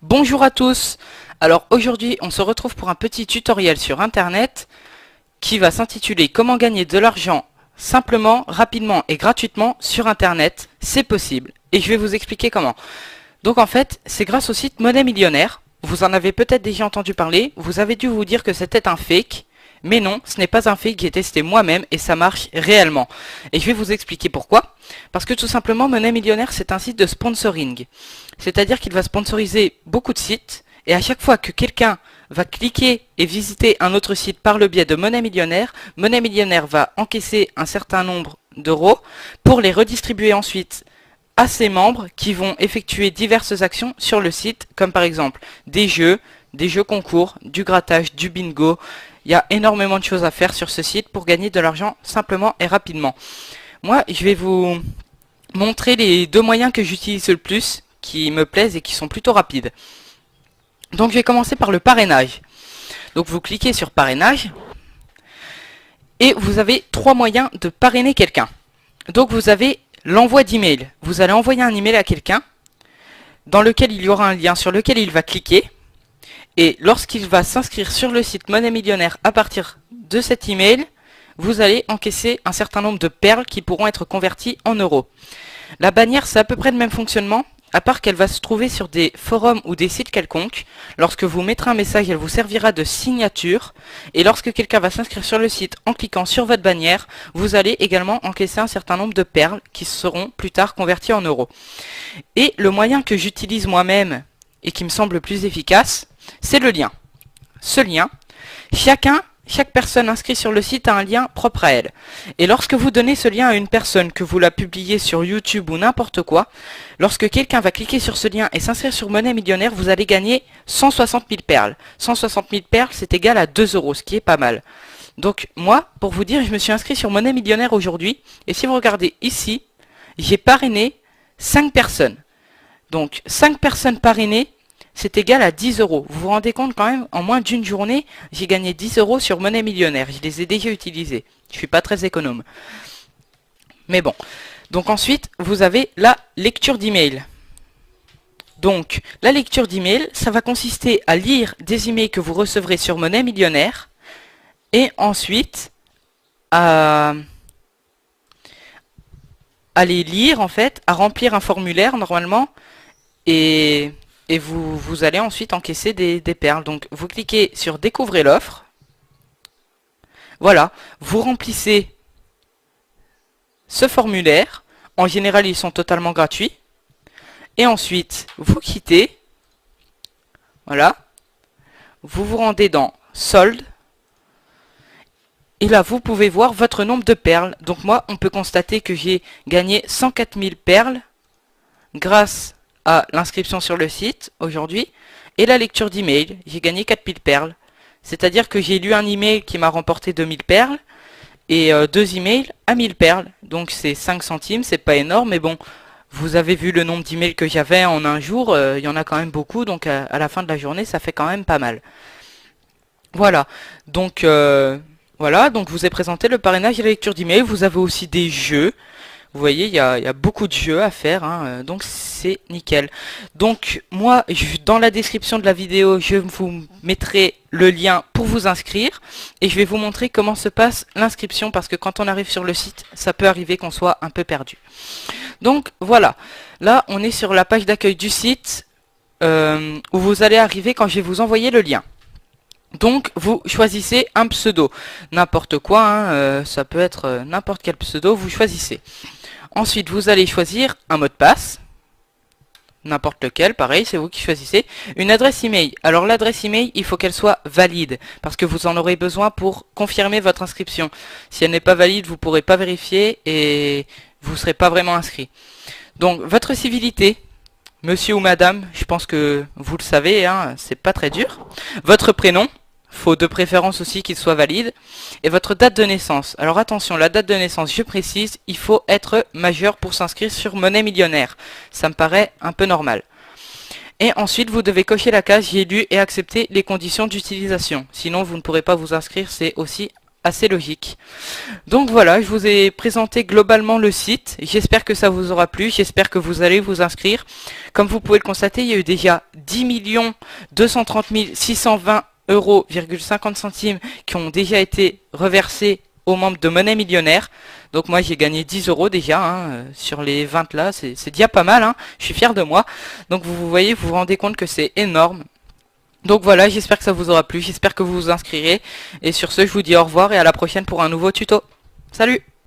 Bonjour à tous. Alors aujourd'hui on se retrouve pour un petit tutoriel sur internet qui va s'intituler Comment gagner de l'argent simplement, rapidement et gratuitement sur internet. C'est possible et je vais vous expliquer comment. Donc en fait c'est grâce au site Monnaie Millionnaire. Vous en avez peut-être déjà entendu parler, vous avez dû vous dire que c'était un fake. Mais non, ce n'est pas un fake, j'ai testé moi-même et ça marche réellement. Et je vais vous expliquer pourquoi. Parce que tout simplement, Monnaie Millionnaire, c'est un site de sponsoring. C'est-à-dire qu'il va sponsoriser beaucoup de sites. Et à chaque fois que quelqu'un va cliquer et visiter un autre site par le biais de Monnaie Millionnaire va encaisser un certain nombre d'euros pour les redistribuer ensuite à ses membres qui vont effectuer diverses actions sur le site, comme par exemple des jeux concours, du grattage, du bingo. Il y a énormément de choses à faire sur ce site pour gagner de l'argent simplement et rapidement. Moi, je vais vous montrer les deux moyens que j'utilise le plus, qui me plaisent et qui sont plutôt rapides. Donc je vais commencer par le parrainage. Donc vous cliquez sur parrainage et vous avez trois moyens de parrainer quelqu'un. Donc vous avez l'envoi d'email. Vous allez envoyer un email à quelqu'un dans lequel il y aura un lien sur lequel il va cliquer. Et lorsqu'il va s'inscrire sur le site Monnaie Millionnaire à partir de cet email, vous allez encaisser un certain nombre de perles qui pourront être converties en euros. La bannière, c'est à peu près le même fonctionnement, à part qu'elle va se trouver sur des forums ou des sites quelconques. Lorsque vous mettrez un message, elle vous servira de signature. Et lorsque quelqu'un va s'inscrire sur le site en cliquant sur votre bannière, vous allez également encaisser un certain nombre de perles qui seront plus tard converties en euros. Et le moyen que j'utilise moi-même et qui me semble le plus efficace, c'est le lien. Ce lien, chaque personne inscrite sur le site a un lien propre à elle. Et lorsque vous donnez ce lien à une personne, que vous la publiez sur YouTube ou n'importe quoi, lorsque quelqu'un va cliquer sur ce lien et s'inscrire sur Monnaie Millionnaire, vous allez gagner 160 000 perles. 160 000 perles, c'est égal à 2 euros, ce qui est pas mal. Donc moi, pour vous dire, je me suis inscrit sur Monnaie Millionnaire aujourd'hui. Et si vous regardez ici, j'ai parrainé 5 personnes. Donc 5 personnes parrainées, c'est égal à 10 euros. Vous vous rendez compte quand même, en moins d'une journée, j'ai gagné 10 euros sur Monnaie Millionnaire. Je les ai déjà utilisés. Je suis pas très économe. Mais bon. Donc ensuite, vous avez la lecture d'email. Donc, la lecture d'email, ça va consister à lire des emails que vous recevrez sur Monnaie Millionnaire. Et ensuite, à les lire en fait, à remplir un formulaire normalement. Et vous allez ensuite encaisser des perles. Donc vous cliquez sur découvrez l'offre. Voilà, vous remplissez ce formulaire. En général, ils sont totalement gratuits. Et ensuite, vous quittez. Voilà. Vous vous rendez dans solde. Et là, vous pouvez voir votre nombre de perles. Donc moi, on peut constater que j'ai gagné 104 000 perles grâce à l'inscription sur le site aujourd'hui et la lecture d'email. J'ai gagné 4000 perles. C'est-à-dire que j'ai lu un email qui m'a remporté 2000 perles et deux emails à 1000 perles. Donc c'est 5 centimes, c'est pas énorme, mais bon, vous avez vu le nombre d'emails que j'avais en un jour, il y en a quand même beaucoup, donc à la fin de la journée, ça fait quand même pas mal. Voilà, donc donc vous est présenté le parrainage et la lecture d'email. Vous avez aussi des jeux. Vous voyez, il y a beaucoup de jeux à faire, hein, donc c'est nickel. Donc moi, dans la description de la vidéo, je vous mettrai le lien pour vous inscrire. Et je vais vous montrer comment se passe l'inscription, parce que quand on arrive sur le site, ça peut arriver qu'on soit un peu perdu. Donc voilà, là on est sur la page d'accueil du site, où vous allez arriver quand je vais vous envoyer le lien. Donc vous choisissez un pseudo, n'importe quoi, hein, ça peut être n'importe quel pseudo, vous choisissez. Ensuite, vous allez choisir un mot de passe, n'importe lequel, pareil, c'est vous qui choisissez. Une adresse email. Alors l'adresse email, il faut qu'elle soit valide, parce que vous en aurez besoin pour confirmer votre inscription. Si elle n'est pas valide, vous ne pourrez pas vérifier et vous ne serez pas vraiment inscrit. Donc votre civilité, monsieur ou madame, je pense que vous le savez, hein, c'est pas très dur. Votre prénom. Faut de préférence aussi qu'il soit valide. Et votre date de naissance. Alors attention, la date de naissance, je précise, il faut être majeur pour s'inscrire sur Monnaie Millionnaire. Ça me paraît un peu normal. Et ensuite, vous devez cocher la case « J'ai lu et accepté les conditions d'utilisation ». Sinon, vous ne pourrez pas vous inscrire, c'est aussi assez logique. Donc voilà, je vous ai présenté globalement le site. J'espère que ça vous aura plu. J'espère que vous allez vous inscrire. Comme vous pouvez le constater, il y a eu déjà 10 230 620 euros,50 centimes qui ont déjà été reversés aux membres de Monnaie Millionnaire. Donc moi j'ai gagné 10 euros déjà sur les 20 là. C'est déjà pas mal. Je suis fier de moi. Donc vous voyez, vous vous rendez compte que c'est énorme. Donc voilà, j'espère que ça vous aura plu, j'espère que vous vous inscrirez. Et sur ce, je vous dis au revoir et à la prochaine pour un nouveau tuto. Salut!